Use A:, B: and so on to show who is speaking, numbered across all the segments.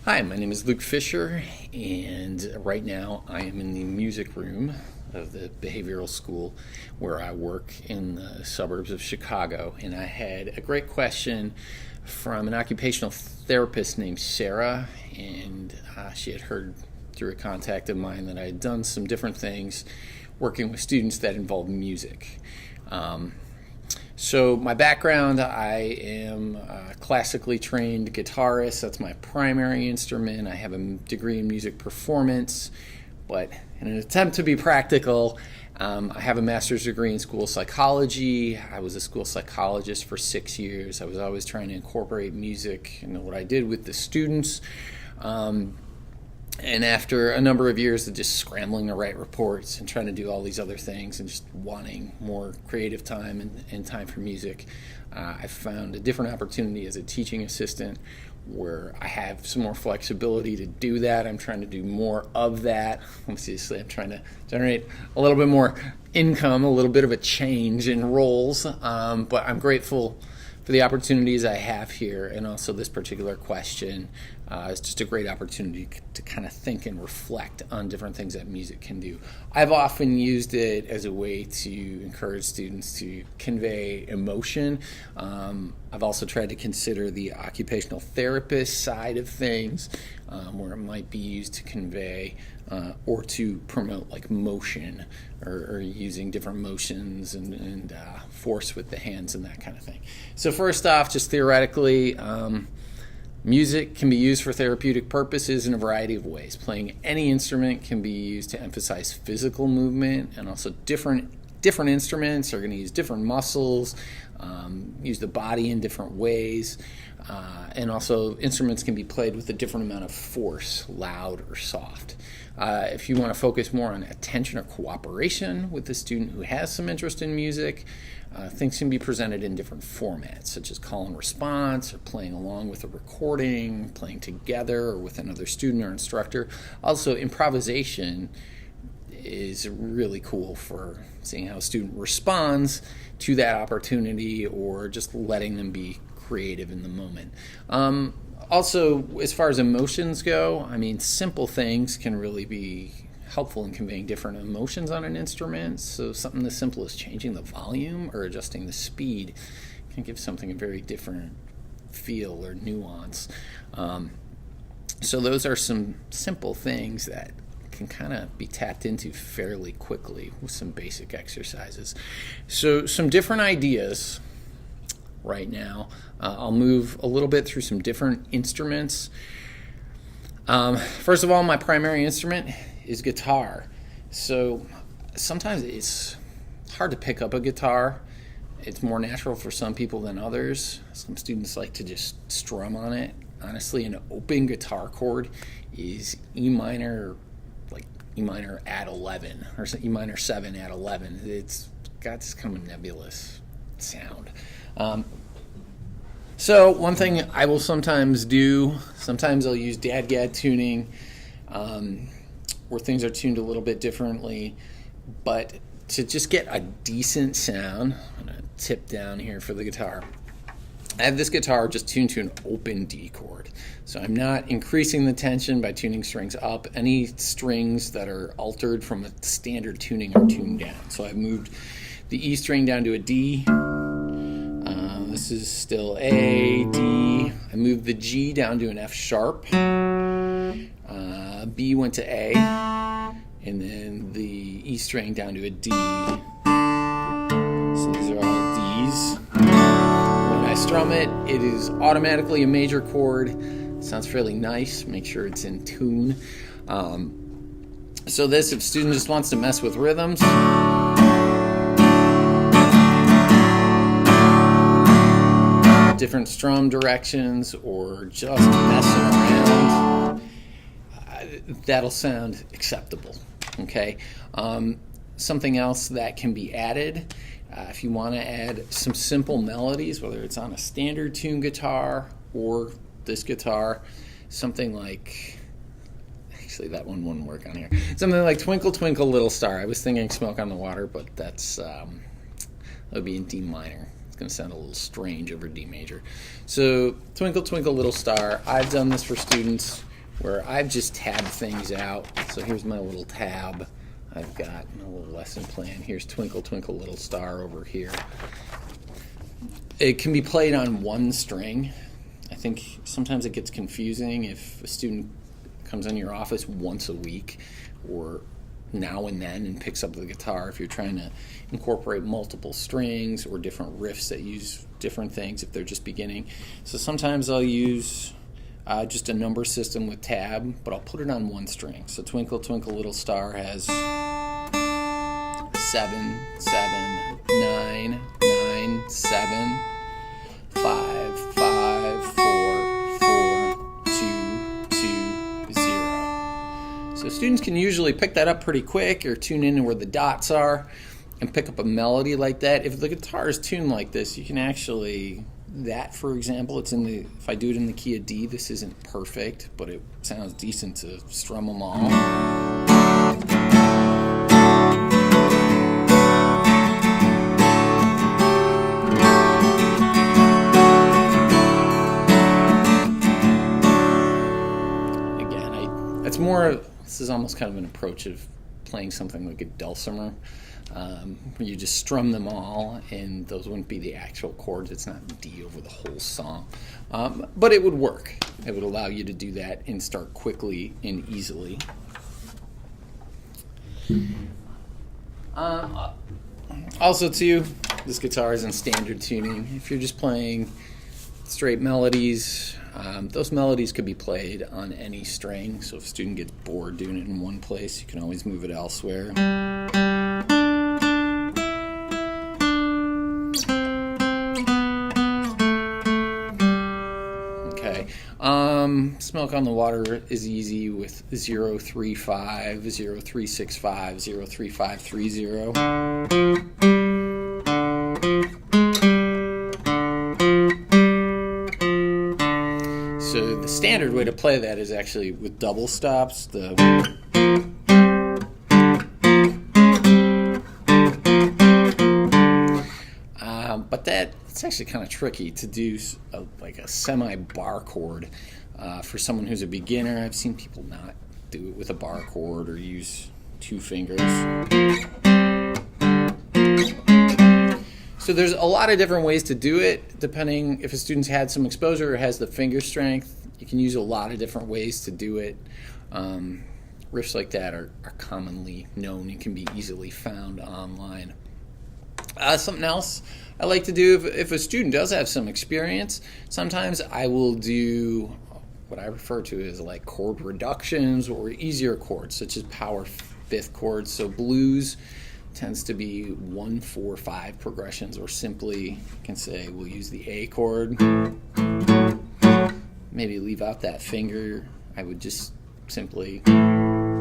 A: Hi, my name is Luke Fisher, and right now I am in the music room of the behavioral school where I work in the suburbs of Chicago. And I had a great question from an occupational therapist named Sarah, and she had heard through a contact of mine that I had done some different things working with students that involve music. So my background, I am a classically trained guitarist. That's my primary instrument. I have a degree in music performance, but in an attempt to be practical, I have a master's degree in school psychology. I was a school psychologist for 6 years. I was always trying to incorporate music into what I did with the students. And after a number of years of just scrambling to write reports and trying to do all these other things and just wanting more creative time and time for music, I found a different opportunity as a teaching assistant where I have some more flexibility to do that. I'm trying to do more of that. Obviously, I'm trying to generate a little bit more income, a little bit of a change in roles, but I'm grateful for the opportunities I have here, and also this particular question is just a great opportunity to kind of think and reflect on different things that music can do. I've often used it as a way to encourage students to convey emotion. I've also tried to consider the occupational therapist side of things, where it might be used to convey or to promote like motion or using different motions and force with the hands and that kind of thing. So first off, just theoretically, music can be used for therapeutic purposes in a variety of ways. Playing any instrument can be used to emphasize physical movement, and also different instruments are going to use different muscles, use the body in different ways, and also instruments can be played with a different amount of force, loud or soft. If you want to focus more on attention or cooperation with the student who has some interest in music, things can be presented in different formats, such as call and response, or playing along with a recording, playing together or with another student or instructor. Also, improvisation is really cool for seeing how a student responds to that opportunity or just letting them be creative in the moment. Also, as far as emotions go, I mean, simple things can really be helpful in conveying different emotions on an instrument. So something as simple as changing the volume or adjusting the speed can give something a very different feel or nuance. So those are some simple things that can kind of be tapped into fairly quickly with some basic exercises. So some different ideas right now. I'll move a little bit through some different instruments. First of all, my primary instrument is guitar. So sometimes it's hard to pick up a guitar. It's more natural for some people than others. Some students like to just strum on it. Honestly, an open guitar chord is E minor at 11, or E minor 7 at 11. It's got this kind of nebulous sound. So one thing I will sometimes do, I'll use dadgad tuning, where things are tuned a little bit differently, but to just get a decent sound, I'm going to tip down here for the guitar. I have this guitar just tuned to an open D chord. So I'm not increasing the tension by tuning strings up. Any strings that are altered from a standard tuning are tuned down. So I've moved the E string down to a D. This is still A, D. I moved the G down to an F sharp. B went to A. And then the E string down to a D. So these are all Ds. When I strum it, it is automatically a major chord. It sounds fairly nice. Make sure it's in tune. So this, if a student just wants to mess with rhythms, different strum directions, or just messing around, that'll sound acceptable. Okay. Something else that can be added, if you want to add some simple melodies, whether it's on a standard tune guitar or this guitar, something like, actually that one wouldn't work on here, something like Twinkle Twinkle Little Star. I was thinking Smoke on the Water, but that would be in D minor. It's going to sound a little strange over D major. So Twinkle Twinkle Little Star, I've done this for students where I've just tabbed things out. So here's my little tab. I've got a little lesson plan. Here's Twinkle Twinkle Little Star over here. It can be played on one string. I think sometimes it gets confusing if a student comes in your office once a week or now and then and picks up the guitar. If you're trying to incorporate multiple strings or different riffs that use different things if they're just beginning. So sometimes I'll use just a number system with tab, but I'll put it on one string. So Twinkle Twinkle Little Star has 7, 7, 9, 9, 7, 5, 5, 4, 4, 2, 2, 0. So students can usually pick that up pretty quick or tune in to where the dots are and pick up a melody like that. If the guitar is tuned like this, you can actually, that for example, it's in the, if I do it in the key of D, this isn't perfect, but it sounds decent to strum them all. It's more, this is almost kind of an approach of playing something like a dulcimer, where you just strum them all, and those wouldn't be the actual chords. It's not D over the whole song. But it would work. It would allow you to do that and start quickly and easily. Also, too, this guitar is in standard tuning. If you're just playing straight melodies, those melodies could be played on any string, so if a student gets bored doing it in one place, you can always move it elsewhere. Okay, Smoke on the Water is easy with 035, 0365, 03530. So the standard way to play that is actually with double stops. But it's actually kind of tricky to do like a semi-bar chord for someone who's a beginner. I've seen people not do it with a bar chord or use two fingers. So there's a lot of different ways to do it, depending if a student's had some exposure or has the finger strength. You can use a lot of different ways to do it. Riffs like that are commonly known and can be easily found online. Something else I like to do if a student does have some experience, sometimes I will do what I refer to as like chord reductions or easier chords, such as power fifth chords. So blues tends to be 1, 4, 5 progressions, or simply you can say we'll use the A chord, maybe leave out that finger. I would just simply, I'm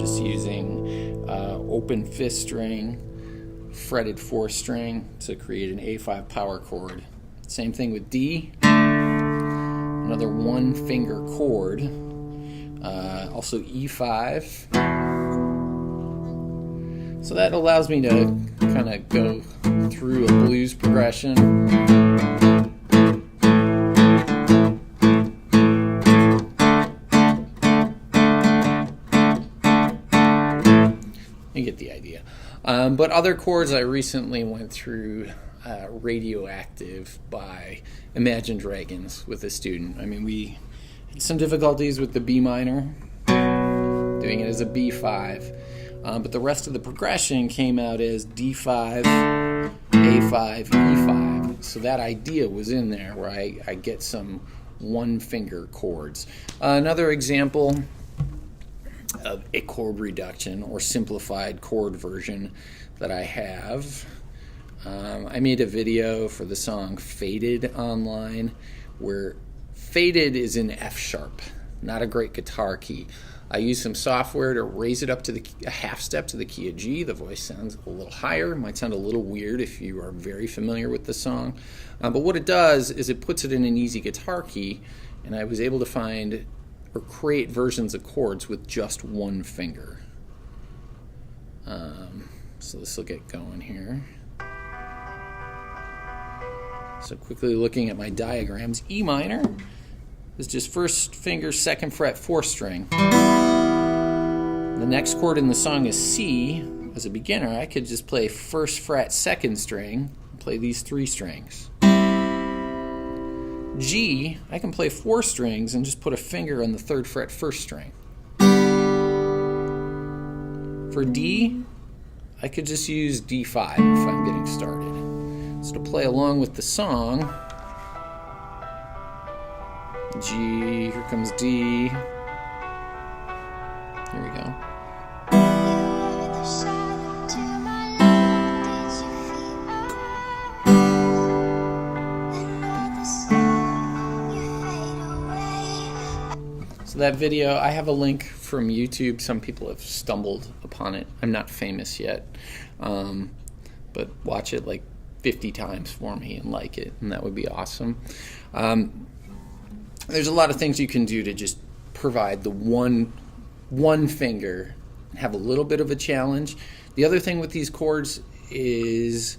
A: just using open fifth string, fretted fourth string to create an A5 power chord. Same thing with D, another one finger chord, also E5. So that allows me to kind of go through a blues progression. You get the idea. But other chords, I recently went through Radioactive by Imagine Dragons with a student. I mean, we had some difficulties with the B minor, doing it as a B5. But the rest of the progression came out as D5, A5, E5. So that idea was in there where I get some one-finger chords. Another example of a chord reduction or simplified chord version that I have. I made a video for the song Faded online, where Faded is in F sharp, not a great guitar key. I used some software to raise it up to a half step to the key of G. The voice sounds a little higher. It might sound a little weird if you are very familiar with the song. But what it does is it puts it in an easy guitar key, and I was able to find or create versions of chords with just one finger. So this will get going here. So quickly looking at my diagrams, E minor is just first finger, second fret, 4th string. The next chord in the song is C. As a beginner, I could just play 1st fret, 2nd string, and play these 3 strings. G, I can play 4 strings and just put a finger on the 3rd fret, 1st string. For D, I could just use D5 if I'm getting started. So to play along with the song, G, here comes D. Here we go. So that video, I have a link from YouTube. Some people have stumbled upon it. I'm not famous yet, but watch it like 50 times for me and like it, and that would be awesome. There's a lot of things you can do to just provide the one finger and have a little bit of a challenge. The other thing with these chords is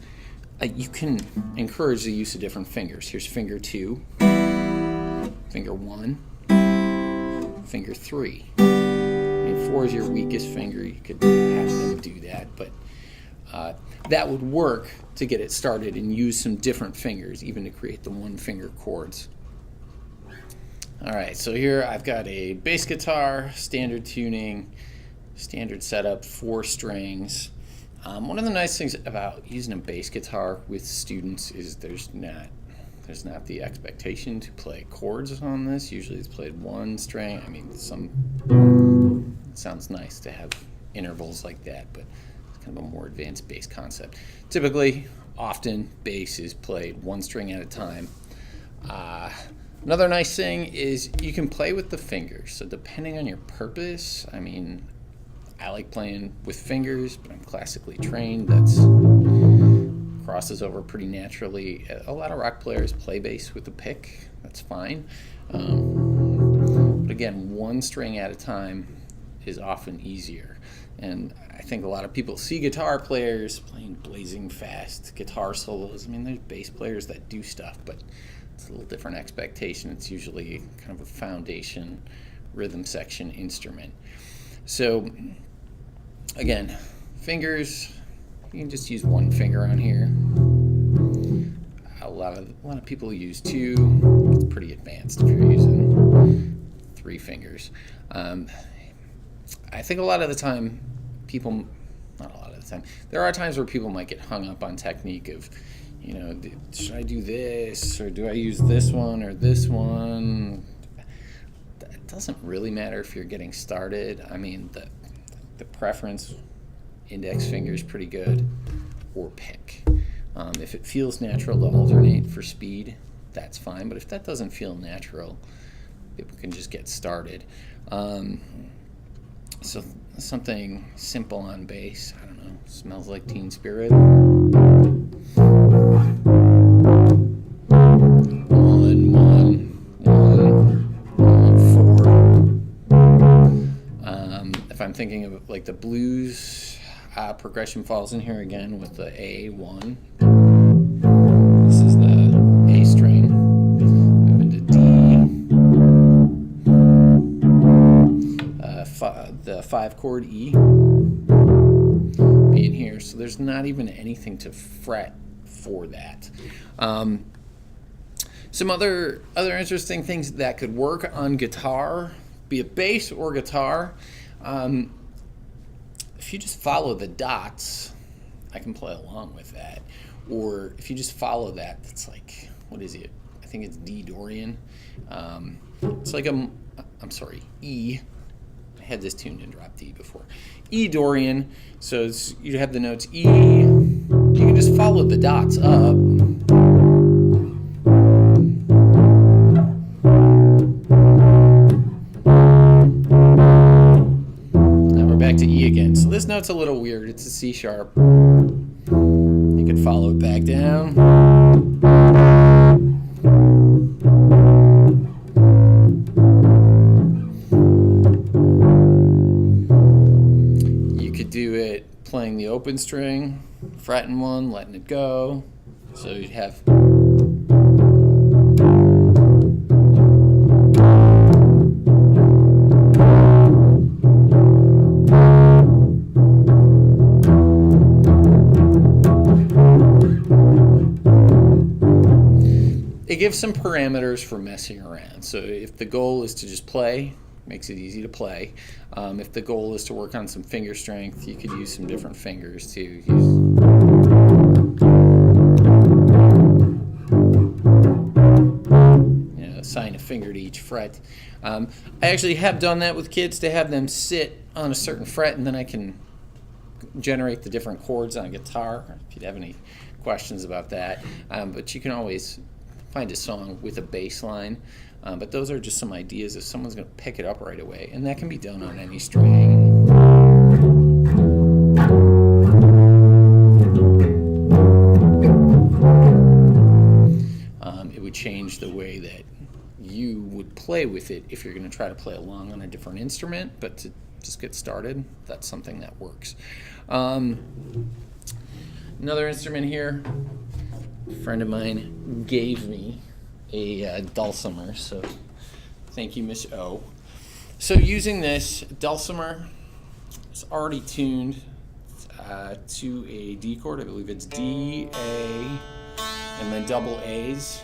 A: you can encourage the use of different fingers. Here's finger 2, finger 1, finger 3. I mean, 4 is your weakest finger. You could have them do that, but that would work to get it started and use some different fingers, even to create the one finger chords. All right, so here I've got a bass guitar, standard tuning, standard setup, 4 strings. One of the nice things about using a bass guitar with students is there's not the expectation to play chords on this. Usually it's played 1 string. I mean, it sounds nice to have intervals like that, but it's kind of a more advanced bass concept. Typically, often, bass is played 1 string at a time. Another nice thing is you can play with the fingers. So depending on your purpose, I mean, I like playing with fingers, but I'm classically trained. That's crosses over pretty naturally. A lot of rock players play bass with a pick. That's fine. But again, 1 string at a time is often easier. And I think a lot of people see guitar players playing blazing fast guitar solos. I mean, there's bass players that do stuff, but it's a little different expectation. It's usually kind of a foundation rhythm section instrument. So again, fingers, you can just use 1 finger on here. A lot of people use 2. It's pretty advanced if you're using 3 fingers. I think a lot of the time not a lot of the time, there are times where people might get hung up on technique of, you know, should I do this, or do I use this one or this one? It doesn't really matter if you're getting started. I mean, the preference, index finger is pretty good, or pick. If it feels natural to alternate for speed, that's fine, but if that doesn't feel natural, people can just get started. So something simple on bass, I don't know, Smells Like Teen Spirit. 1, 1, 1, 4. If I'm thinking of like the blues progression, falls in here again with the A1. This is the A string. Move into D. The 5 chord E being here, so there's not even anything to fret for that. Some other interesting things that could work on guitar, be it bass or guitar. If you just follow the dots, I can play along with that. Or if you just follow that, that's like, what is it? I think it's D Dorian. It's like E. I had this tuned in drop D before. E Dorian. So you have the notes E. You can just follow the dots up. Now we're back to E again. So this note's a little weird. It's a C sharp. You can follow it back down. Do it playing the open string, fretting 1, letting it go. So you'd have it gives some parameters for messing around. So if the goal is to just play, makes it easy to play. If the goal is to work on some finger strength, you could use some different fingers to use. Assign a finger to each fret. I actually have done that with kids to have them sit on a certain fret, and then I can generate the different chords on a guitar if you have any questions about that. But you can always find a song with a bass line. But those are just some ideas if someone's going to pick it up right away, and that can be done on any string. It would change the way that you would play with it if you're going to try to play along on a different instrument, but to just get started, that's something that works. Another instrument here, a friend of mine gave me a dulcimer, so thank you, Miss O. So using this dulcimer, it's already tuned to a D chord. I believe it's D, A, and then double A's.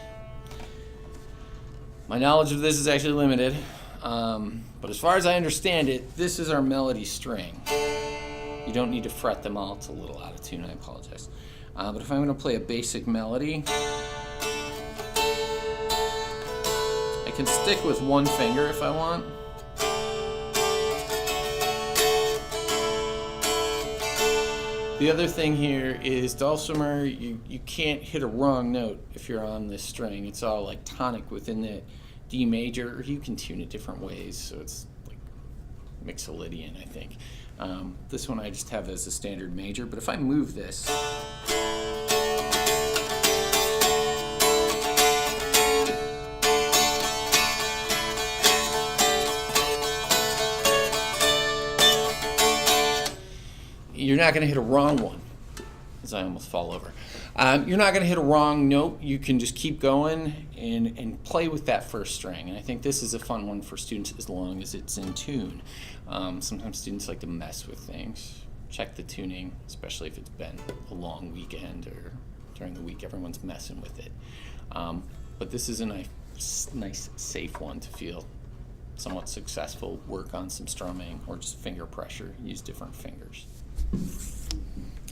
A: My knowledge of this is actually limited, but as far as I understand it, this is our melody string. You don't need to fret them all. It's a little out of tune, I apologize. But if I'm going to play a basic melody, I can stick with one finger if I want. The other thing here is dulcimer, you can't hit a wrong note if you're on this string. It's all like tonic within the D major, or you can tune it different ways, so it's like Mixolydian, I think. This one I just have as a standard major, but if I move this, you're not going to hit a wrong one, as I almost fall over. You're not going to hit a wrong note. You can just keep going and play with that first string. And I think this is a fun one for students as long as it's in tune. Sometimes students like to mess with things. Check the tuning, especially if it's been a long weekend or during the week everyone's messing with it. But this is a nice, safe one to feel somewhat successful, work on some strumming or just finger pressure, use different fingers.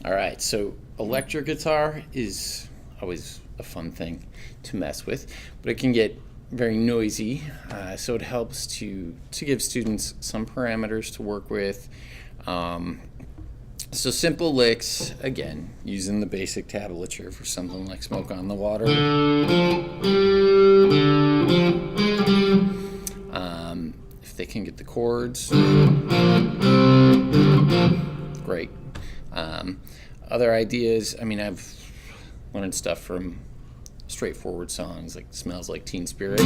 A: All right, so electric guitar is always a fun thing to mess with, but it can get very noisy, so it helps to give students some parameters to work with. So simple licks, again, using the basic tablature for something like Smoke on the Water. If they can get the chords, great. Other ideas, I mean, I've learned stuff from straightforward songs like Smells Like Teen Spirit.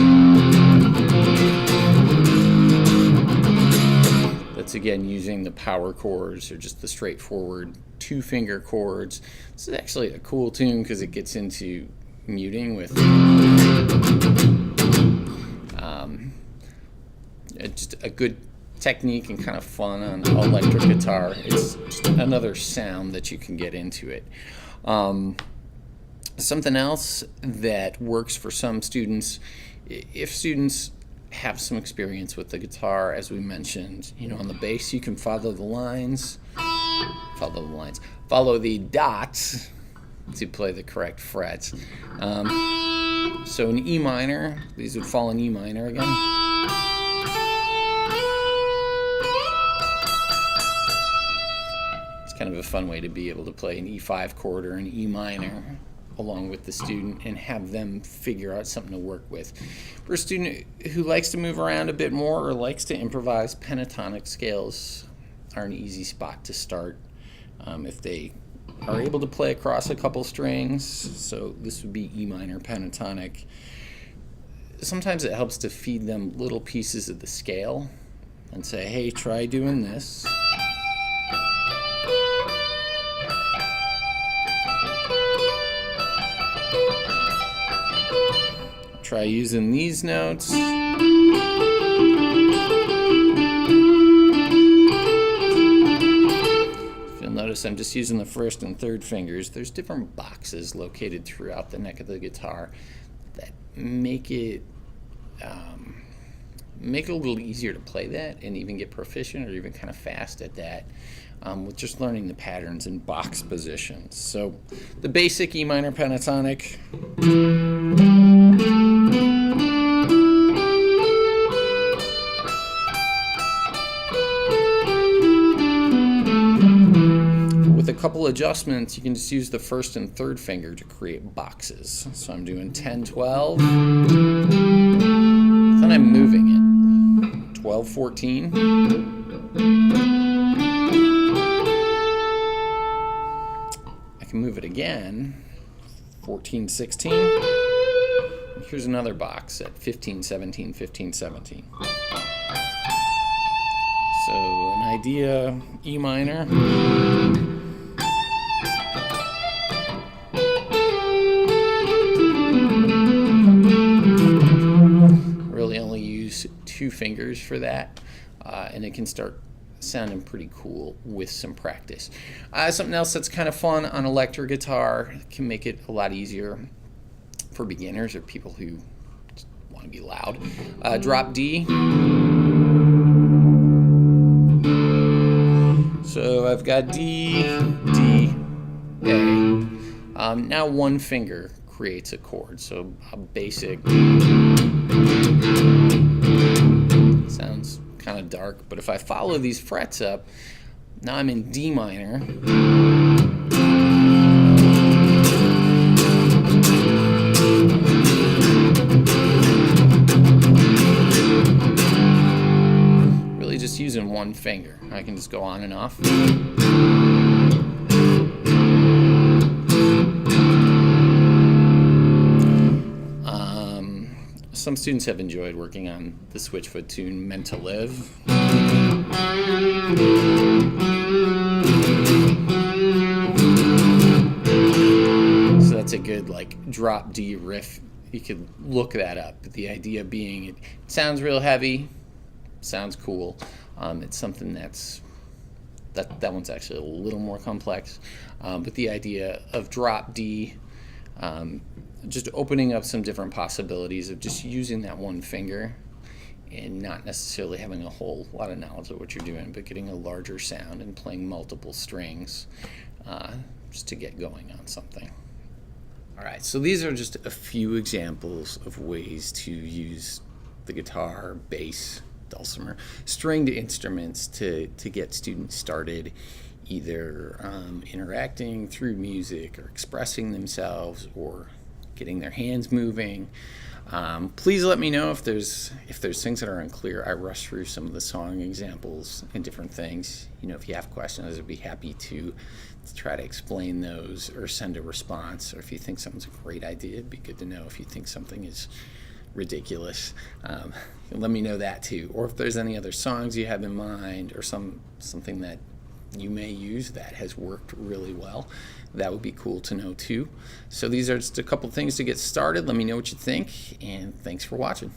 A: That's again using the power chords or just the straightforward two-finger chords. This is actually a cool tune because it gets into muting with just a good technique and kind of fun on electric guitar. It's just another sound that you can get into it. Something else that works for some students, if students have some experience with the guitar, as we mentioned, on the bass you can follow the dots to play the correct frets. So in E minor, these would fall in E minor again. Kind of a fun way to be able to play an E5 chord or an E minor along with the student and have them figure out something to work with. For a student who likes to move around a bit more or likes to improvise, pentatonic scales are an easy spot to start if they are able to play across a couple strings. So this would be E minor pentatonic. Sometimes it helps to feed them little pieces of the scale and say, hey, try doing this. Try using these notes. You'll notice I'm just using the first and third fingers. There's different boxes located throughout the neck of the guitar that make it make it a little easier to play that and even get proficient or even kind of fast at that with just learning the patterns and box positions. So the basic E minor pentatonic. With a couple adjustments, you can just use the first and third finger to create boxes. So I'm doing 10, 12, then I'm moving it. 12, 14. I can move it again. 14, 16. Here's another box at 15, 17, 15, 17. So an idea, E minor. Really only use 2 fingers for that, and it can start sounding pretty cool with some practice. Something else that's kind of fun on electric guitar, can make it a lot easier for beginners or people who want to be loud. Drop D. So I've got D, D, A. Now one finger creates a chord. So a basic sounds kind of dark, but if I follow these frets up, now I'm in D minor. Really just using one finger. I can just go on and off. Some students have enjoyed working on the Switchfoot tune Meant to Live. So that's a good drop D riff. You could look that up. The idea being it sounds real heavy, sounds cool. It's something that one's actually a little more complex. But the idea of drop D, just opening up some different possibilities of just using that one finger and not necessarily having a whole lot of knowledge of what you're doing, but getting a larger sound and playing multiple strings just to get going on something. All right, so these are just a few examples of ways to use the guitar, bass, dulcimer, stringed instruments to get students started, either interacting through music or expressing themselves or getting their hands moving. Please let me know if there's things that are unclear. I rush through some of the song examples and different things. If you have questions, I'd be happy to try to explain those or send a response. Or if you think something's a great idea, it'd be good to know. If you think something is ridiculous, let me know that too. Or if there's any other songs you have in mind or something that you may use that has worked really well, that would be cool to know too. So these are just a couple things to get started. Let me know what you think, and thanks for watching.